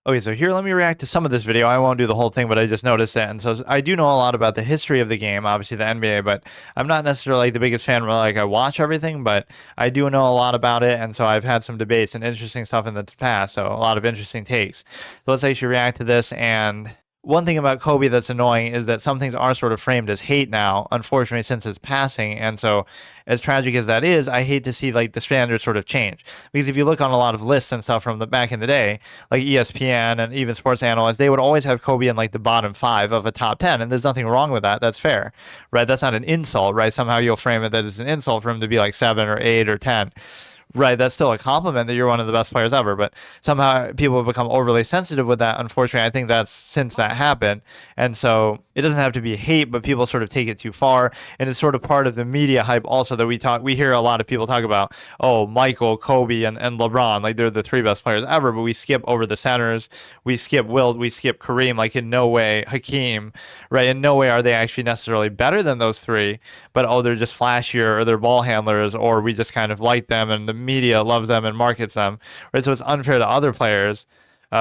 Okay, so here, let me react to some of this video. I won't do the whole thing, but I just noticed it. And so I do know a lot about the history of the game, obviously the NBA, but I'm not necessarily like the biggest fan where like I watch everything, but I do know a lot about it. And so I've had some debates and interesting stuff in the past. So a lot of interesting takes. So let's actually react to this. And one thing about Kobe that's annoying is that some things are sort of framed as hate now, unfortunately, since his passing. And so, as tragic as that is, I hate to see like the standards sort of change. Because if you look on a lot of lists and stuff from the back in the day, like ESPN and even sports analysts, they would always have Kobe in like the bottom five of a top 10. And there's nothing wrong with that. That's fair, right? That's not an insult, right? Somehow you'll frame it that it's an insult for him to be like 7 or 8 or 10. Right, that's still a compliment that you're one of the best players ever, but somehow people have become overly sensitive with that. Unfortunately, I think that's since that happened. And so it doesn't have to be hate, but people sort of take it too far. And it's sort of part of the media hype also that we hear a lot of people talk about, oh, Michael, Kobe, and LeBron, like they're the three best players ever, but we skip over the centers, we skip Wilt, we skip Kareem, like in no way, Hakeem, right? In no way are they actually necessarily better than those three, but oh, they're just flashier or they're ball handlers, or we just kind of like them and the media loves them and markets them, right? So it's unfair to other players.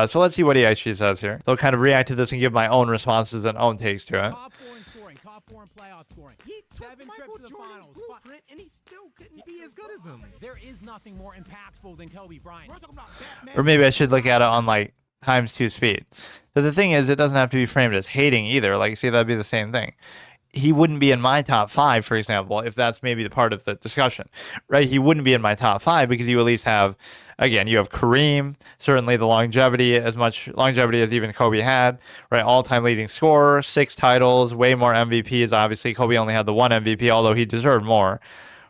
So let's see what he actually says here. They'll kind of react to this and give my own responses and own takes to it. Top four in scoring, top four in playoff scoring. He took Seven Michael trips to the Jordan's finals. blueprint, and he still couldn't be as good as him. There is nothing more impactful than Kobe Bryant. We're talking about Batman. Or maybe I should look at it on like times two speed. But the thing is, it doesn't have to be framed as hating either. Like, see, that'd be the same thing. He wouldn't be in my top five, for example, if that's maybe the part of the discussion, right? He wouldn't be in my top five because you at least have, again, you have Kareem, certainly the longevity, as much longevity as even Kobe had, right? All-time leading scorer, 6 titles, way more MVPs. Obviously, Kobe only had the one MVP, although he deserved more,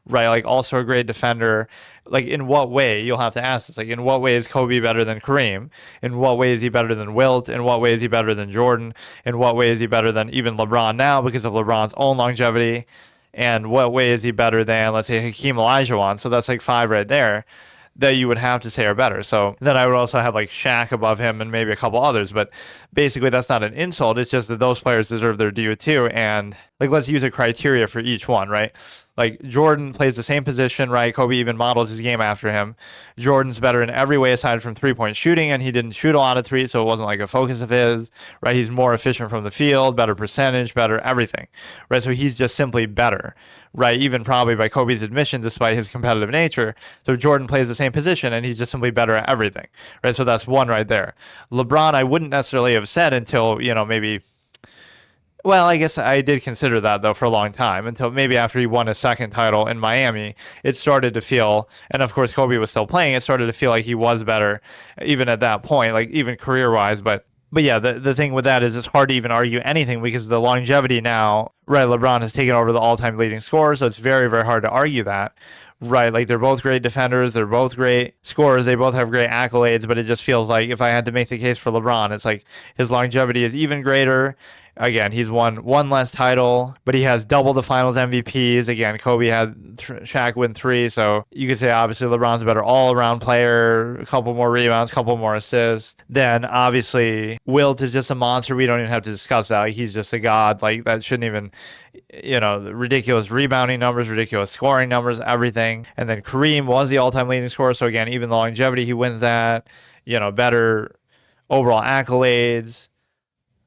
right? Like also a great defender. Like in what way, you'll have to ask this, like in what way is Kobe better than Kareem? In what way is he better than Wilt? In what way is he better than Jordan? In what way is he better than even LeBron now because of LeBron's own longevity? And what way is he better than, let's say, Hakeem Olajuwon? So that's like 5 right there that you would have to say are better. So then I would also have like Shaq above him and maybe a couple others. But basically, that's not an insult. It's just that those players deserve their due too. And like, let's use a criteria for each one, right? Like Jordan plays the same position, right? Kobe even modeled his game after him. Jordan's better in every way aside from 3-point shooting, and he didn't shoot a lot of threes, so it wasn't like a focus of his, right? He's more efficient from the field, better percentage, better everything, right? So he's just simply better, right? Even probably by Kobe's admission, despite his competitive nature. So Jordan plays the same position, and he's just simply better at everything, right? So that's one right there. LeBron, I wouldn't necessarily have said until, maybe. Well, I guess I did consider that though for a long time until maybe after he won his second title in Miami, it started to feel, and of course Kobe was still playing, it started to feel like he was better even at that point, like even career wise. But yeah, the thing with that is it's hard to even argue anything because the longevity now, right? LeBron has taken over the all-time leading scorer, so it's very, very hard to argue that. Right, like they're both great defenders, they're both great scorers, they both have great accolades, but it just feels like if I had to make the case for LeBron, it's like his longevity is even greater. Again, he's won one less title, but he has double the finals MVPs. Again, Kobe had Shaq win 3, so you could say obviously LeBron's a better all-around player, a couple more rebounds, a couple more assists. Then obviously Wilt is just a monster. We don't even have to discuss that. Like, he's just a god. Like that shouldn't even, ridiculous rebounding numbers, ridiculous scoring numbers, everything. And then Kareem was the all-time leading scorer, so again, even the longevity, he wins that. Better overall accolades.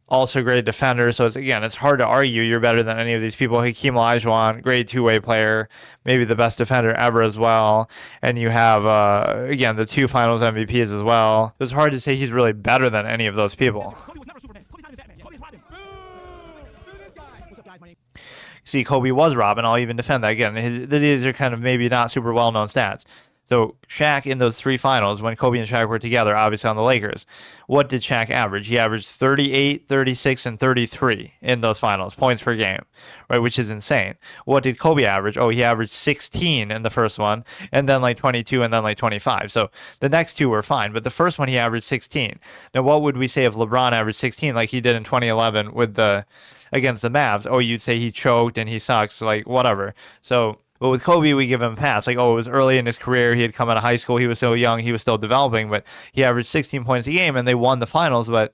Also great defender, so it's hard to argue you're better than any of these people. Hakeem Olajuwon, great two-way player, maybe the best defender ever as well. And you have again the 2 Finals MVPs as well. It's hard to say he's really better than any of those people. Kobe was never Superman. Kobe's not even Batman. Kobe's Robin. What's up, guys? My name See, Kobe was Robin. I'll even defend that again. These are kind of maybe not super well-known stats. So Shaq in those 3 finals, when Kobe and Shaq were together, obviously on the Lakers, what did Shaq average? He averaged 38, 36, and 33 in those finals, points per game, right, which is insane. What did Kobe average? Oh, he averaged 16 in the first one, and then like 22, and then like 25. So the next 2 were fine, but the first one he averaged 16. Now, what would we say if LeBron averaged 16 like he did in 2011 against the Mavs? Oh, you'd say he choked and he sucks, like whatever. But with Kobe, we give him a pass. Like, oh, it was early in his career. He had come out of high school. He was so young. He was still developing, but he averaged 16 points a game, and they won the finals. But,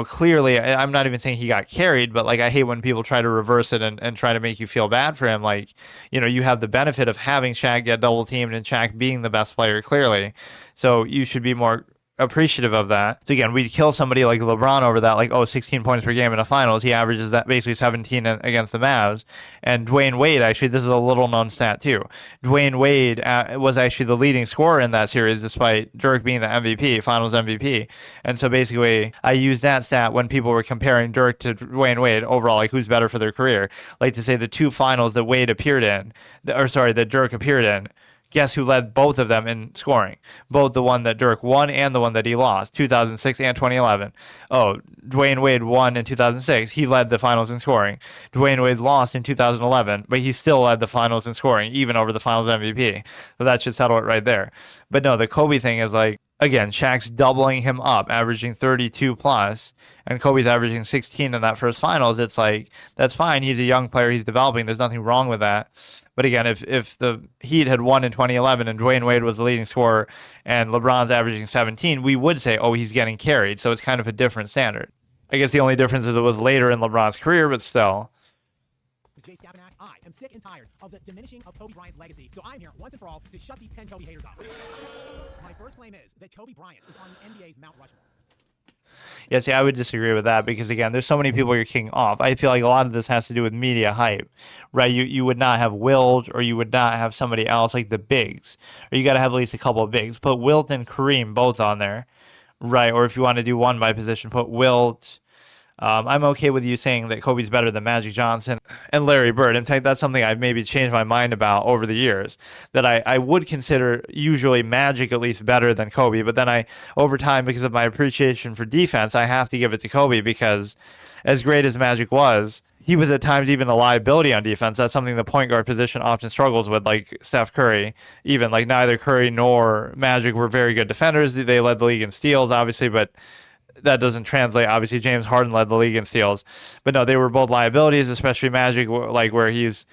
clearly, I'm not even saying he got carried, but, like, I hate when people try to reverse it and try to make you feel bad for him. Like, you have the benefit of having Shaq get double teamed and Shaq being the best player, clearly. So you should be more appreciative of that. So again, we'd kill somebody like LeBron over that, like, 16 points per game in the finals. He averages that basically 17 against the Mavs. And Dwayne Wade, actually, this is a little known stat too. Dwayne Wade was actually the leading scorer in that series, despite Dirk being the MVP, finals MVP. And so basically, I used that stat when people were comparing Dirk to Dwayne Wade overall, like who's better for their career. Like to say the two finals that Wade appeared in, that Dirk appeared in, guess who led both of them in scoring? Both the one that Dirk won and the one that he lost, 2006 and 2011. Oh, Dwayne Wade won in 2006. He led the finals in scoring. Dwayne Wade lost in 2011, but he still led the finals in scoring, even over the finals MVP. So that should settle it right there. But no, the Kobe thing is like, again, Shaq's doubling him up, averaging 32 plus, and Kobe's averaging 16 in that first finals. It's like, that's fine. He's a young player. He's developing. There's nothing wrong with that. But again, if the Heat had won in 2011 and Dwayne Wade was the leading scorer and LeBron's averaging 17, we would say, oh, he's getting carried. So it's kind of a different standard. I guess the only difference is it was later in LeBron's career, but still. Jay Skapanak, I am sick and tired of the diminishing of Kobe Bryant's legacy, so I'm here once and for all to shut these 10 Kobe haters up. My first claim is that Kobe Bryant is on the NBA's Mount Rushmore. Yeah, see, I would disagree with that because, again, there's so many people you're kicking off. I feel like a lot of this has to do with media hype, right? You would not have Wilt or you would not have somebody else like the bigs, or you got to have at least a couple of bigs. Put Wilt and Kareem both on there, right? Or if you want to do one by position, put Wilt. I'm okay with you saying that Kobe's better than Magic Johnson and Larry Bird. In fact, that's something I've maybe changed my mind about over the years, that I would consider usually Magic at least better than Kobe. But then over time, because of my appreciation for defense, I have to give it to Kobe because as great as Magic was, he was at times even a liability on defense. That's something the point guard position often struggles with, like Steph Curry. Even like neither Curry nor Magic were very good defenders. They led the league in steals, obviously, but that doesn't translate. Obviously, James Harden led the league in steals, but no, they were both liabilities, especially Magic, like where he's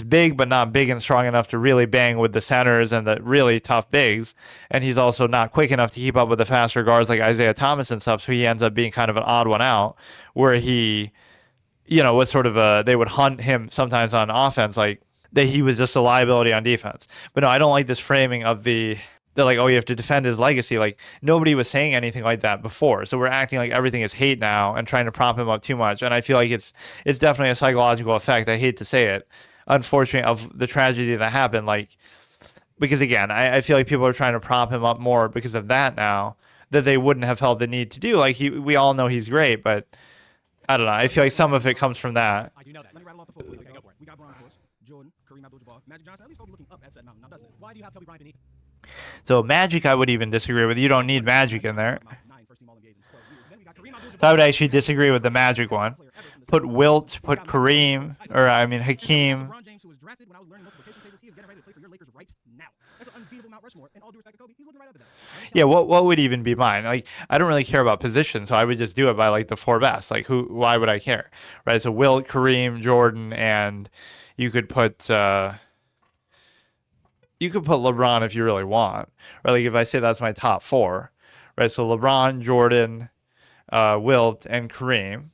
big, but not big and strong enough to really bang with the centers and the really tough bigs. And he's also not quick enough to keep up with the faster guards like Isaiah Thomas and stuff. So he ends up being kind of an odd one out where he, was sort of they would hunt him sometimes on offense, like that he was just a liability on defense. But no, I don't like this framing of they're like, oh, you have to defend his legacy. Like, nobody was saying anything like that before. So we're acting like everything is hate now and trying to prop him up too much. And I feel like it's definitely a psychological effect. I hate to say it, unfortunately, of the tragedy that happened. Like, because again, I feel like people are trying to prop him up more because of that now that they wouldn't have felt the need to do. Like, we all know he's great, but I don't know. I feel like some of it comes from that. I do know that. Let me rattle off the full okay, go for it. We got Bron, of course, Jordan, Kareem Abdul-Jabbar, Magic Johnson. At least Kobe looking up at said mountain now, doesn't it? Why do you have Kobe Bryant beneath? So Magic, I would even disagree with. You don't need Magic in there. So I would actually disagree with the Magic one. Put Wilt, put Kareem, or I mean Hakeem. LeBron James, who was drafted when I was learning multiplication tables, he is getting ready to play for your Lakers right now. That's an unbeatable Mount Rushmore. And all due respect to Kobe, he's looking right up at that. Yeah, what would even be mine? Like, I don't really care about position, so I would just do it by like the four best. Like, why would I care, right? So Wilt, Kareem, Jordan, and you could put LeBron if you really want, right? Like if I say that's my top four, right? So LeBron, Jordan, Wilt, and Kareem.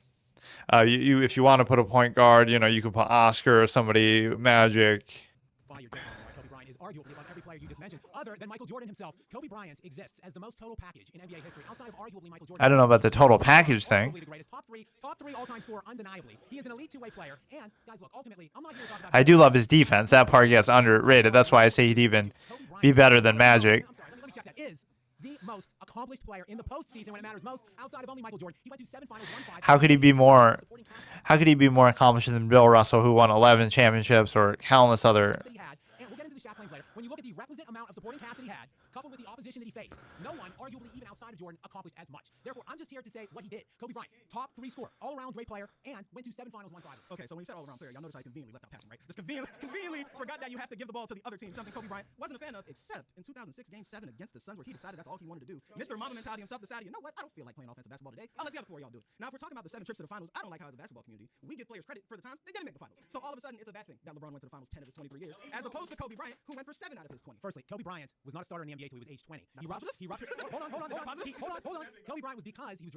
If you want to put a point guard, you could put Oscar or somebody, Magic. Why you're getting why Kobe Bryant is arguably above every player you just mentioned, other than Michael Jordan himself. Kobe Bryant exists as the most total package in NBA history, outside of arguably Michael Jordan. I don't know about the total package thing. Arguably the greatest, top three all-time scorer, undeniably. He is an elite two-way player, and guys, look, ultimately, I'm not here to talk about. I do love his defense. That part gets underrated. That's why I say he'd even be better than Magic. I'm sorry, let me check that. Is the most accomplished player in the postseason when it matters most, outside of only Michael Jordan. He went to 7 finals, 1-5. How could he be more? How could he be more accomplished than Bill Russell, who won 11 championships, or countless other? That he had, and we'll get into the Shaq claims later. When you look at the requisite amount of supporting cast that he had, coupled with the opposition that he faced, no one, arguably even outside of Jordan, accomplished as much. Therefore, I'm just here to say what he did. Kobe Bryant, top 3 scorer, all-around great player, and went to 7 finals, 1-5. Okay, so when you said all-around player, y'all notice I conveniently left out passing, right? Just conveniently forgot that you have to give the ball to the other team, something Kobe Bryant wasn't a fan of, except in 2006 Game 7 against the Suns, where he decided that's all he wanted to do. Mr. Mamba mentality himself decided, you know what? I don't feel like playing offensive basketball today. I'll let the other 4 of y'all do it. Now, if we're talking about the 7 trips to the finals, I don't like how as a basketball community, we give players credit for the times they didn't make the finals. So all of a sudden, it's a bad thing that LeBron went to the finals 10 of his 23 years, as opposed to Kobe Bryant, who went for 7 out of his 20. Firstly, Kobe Bryant was not a starter in the NBA. NBA till he was age 20. He ruptured. Hold on. Kobe Bryant was because he was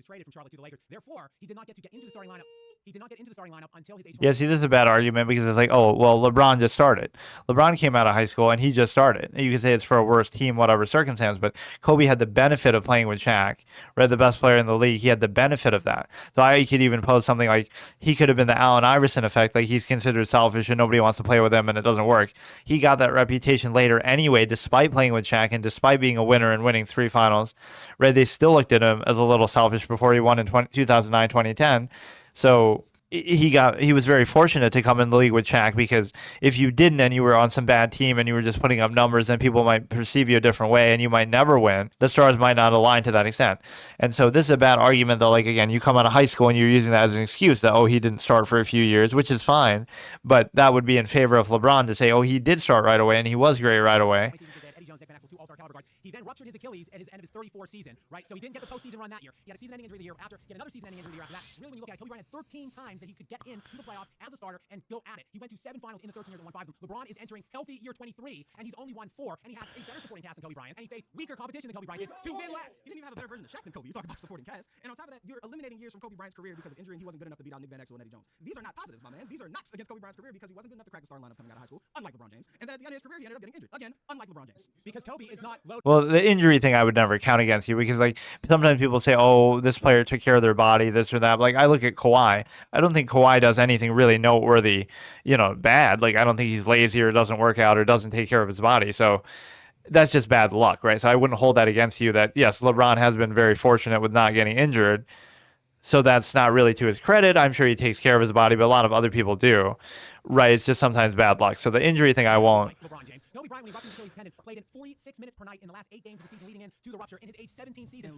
traded from Charlotte to the Lakers. Therefore, he did not get into the starting lineup. He did not get into the starting lineup until his age 20. Yeah, see, this is a bad argument because it's like, oh, well, LeBron just started. LeBron came out of high school and he just started. You could say it's for a worse team, whatever circumstance, but Kobe had the benefit of playing with Shaq, right? The best player in the league. He had the benefit of that. So I could even pose something like he could have been the Allen Iverson effect, like he's considered selfish and nobody wants to play with him and it doesn't work. He got that reputation later anyway, despite playing with Shaq and despite being a winner and winning 3 finals, right? They still looked at him as a little selfish before he won in 2009, 2010. So he was very fortunate to come in the league with Shaq, because if you didn't and you were on some bad team and you were just putting up numbers, then people might perceive you a different way and you might never win. The stars might not align to that extent. And so this is a bad argument that, like, again, you come out of high school and you're using that as an excuse that, oh, he didn't start for a few years, which is fine. But that would be in favor of LeBron to say, oh, he did start right away and he was great right away. He then ruptured his Achilles at his end of his 34th season, right? So he didn't get the postseason run that year. He had a season-ending injury the year after. He had another season-ending injury the year after that. Really, when you look at it, Kobe Bryant had 13 times that he could get into the playoffs as a starter and go at it. He went to 7 finals in the 13 years and won 5 of them. LeBron is entering healthy year 23, and he's only won 4, and he had a better supporting cast than Kobe Bryant, and he faced weaker competition than Kobe Bryant did to win less. He didn't even have a better version of Shaq than Kobe. You talk about supporting cast. And on top of that, you're eliminating years from Kobe Bryant's career because of injury and he wasn't good enough to beat out Nick Van Exel and Eddie Jones. These are not positives, my man. These are knocks against Kobe Bryant's career because he wasn't good enough to crack the starting lineup coming out of high school, unlike LeBron James. And then at the end of his career, he ended up getting injured. Again, unlike LeBron James. Because Kobe is not loaded. Well, the injury thing I would never count against you, because, like, sometimes people say, oh, this player took care of their body, this or that. Like, I look at Kawhi. I don't think Kawhi does anything really noteworthy, bad. Like, I don't think he's lazy or doesn't work out or doesn't take care of his body. So that's just bad luck, right? So I wouldn't hold that against you that, yes, LeBron has been very fortunate with not getting injured. So that's not really to his credit. I'm sure he takes care of his body, but a lot of other people do, right? It's just sometimes bad luck. So the injury thing I won't. Kobe Bryant, when he ruptured his Achilles tendon, played in 46 minutes per night in the last 8 games of the season leading into the rupture in his age 17 season.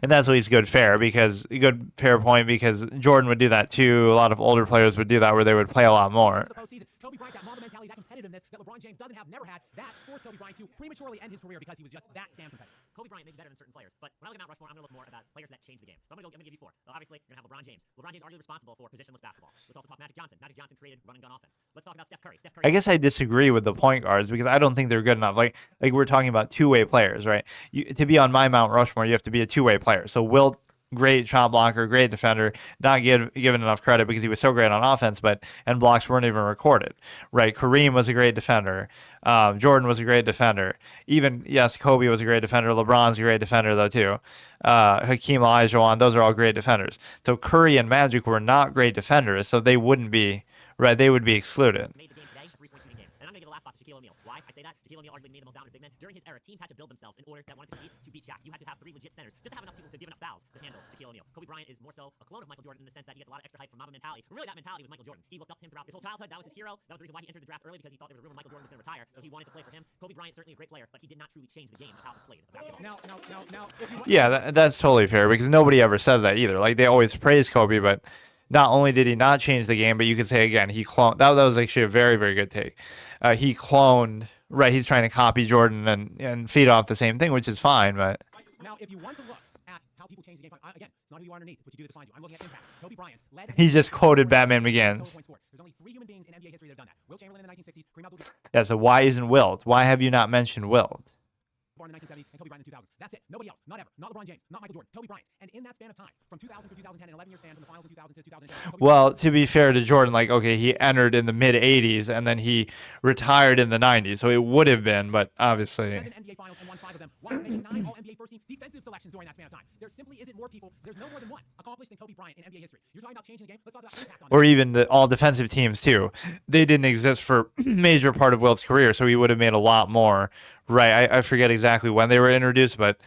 And that's at least good fair point, because Jordan would do that too. A lot of older players would do that where they would play a lot more. Kobe Bryant, that Mamba mentality, that competitiveness that LeBron James doesn't have, never had, that forced Kobe Bryant to prematurely end his career because he was just that damn competitive. Kobe Bryant may be better than certain players, but when I look at Mount Rushmore, I'm going to look more about players that changed the game. So I'm going to give you 4. Well, obviously, you're going to have LeBron James. LeBron James arguably responsible for positionless basketball. Let's also talk Magic Johnson. Magic Johnson created run and gun offense. Let's talk about Steph Curry. I guess I disagree with the point guards because I don't think they're good enough. Like we're talking about two-way players, right? To be on my Mount Rushmore, you have to be a two-way player. So Wilt, great shot blocker, great defender, not given enough credit because he was so great on offense, and blocks weren't even recorded, right? Kareem was a great defender. Jordan was a great defender. Even, yes, Kobe was a great defender. LeBron's a great defender, though, too. Hakeem Olajuwon, those are all great defenders. So Curry and Magic were not great defenders, so they wouldn't be, right? They would be excluded. Why I say that? Shaquille O'Neal arguably made the most dominant big man. During his era, teams had to build themselves in order that wanted to beat Shaq. You had to have 3 legit centers just to have enough people to give enough fouls to handle Shaquille O'Neal. Kobe Bryant is more so a clone of Michael Jordan in the sense that he gets a lot of extra hype from Mamba mentality. But really, that mentality was Michael Jordan. He looked up to him throughout his whole childhood. That was his hero. That was the reason why he entered the draft early, because he thought there was a rumor Michael Jordan was going to retire, so he wanted to play for him. Kobe Bryant certainly a great player, but he did not truly change the game of how it was played. Yeah, that's totally fair because nobody ever said that either. Like they always praise Kobe, but not only did he not change the game, but you could say again he cloned. That was actually a very, very good take. He cloned. Right, he's trying to copy Jordan and feed off the same thing, which is fine. But now, if you want to look at how people change the game, again, it's not who you are underneath, it's what you do that defines you. I'm looking at impact. Kobe Bryant led. He just quoted Batman Begins. There's only 3 human beings in NBA history that have done that. Wilt Chamberlain in the 1960s, Kareem Abdul-Jabbar. Yeah, so why isn't Wilt? Why have you not mentioned Wilt? In the 1970s and Kobe Bryant in the 2000s. That's it. Nobody else. Not ever. Not LeBron James. Not Michael Jordan. Kobe Bryant. And in that span of time, from 2000 to 2010, an 11-year span from the finals in 2000 to 2010. Well, to be fair to Jordan, like, okay, he entered in the mid-'80s and then he retired in the '90s, so it would have been, but obviously. 7 NBA finals and won 5 of them. While making 9 All-NBA first-team defensive selections during that span of time. There simply isn't more people. There's no more than one accomplished than Kobe Bryant in NBA history. You're talking about changing the game. Let's talk about impact on it. Or even the all-defensive teams too. They didn't exist for a major part of Wilt's career, so he would have made a lot more. Right, I forget exactly when they were introduced, but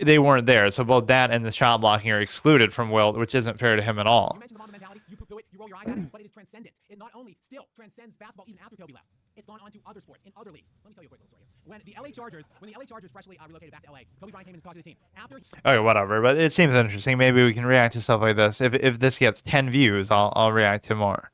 they weren't there. So both that and the shot blocking are excluded from Wilt, which isn't fair to him at all. You mentioned the Mamba mentality. You poo-poo it. You roll your eyes at it, but it is transcendent. It not only still transcends basketball even after Kobe left. It's gone on to other sports in other leagues. Let me tell you a quick little story here. When the LA Chargers freshly relocated back to LA, Kobe Bryant came in to talk to the team. Okay, whatever. But it seems interesting. Maybe we can react to stuff like this. If this gets 10 views, I'll react to more.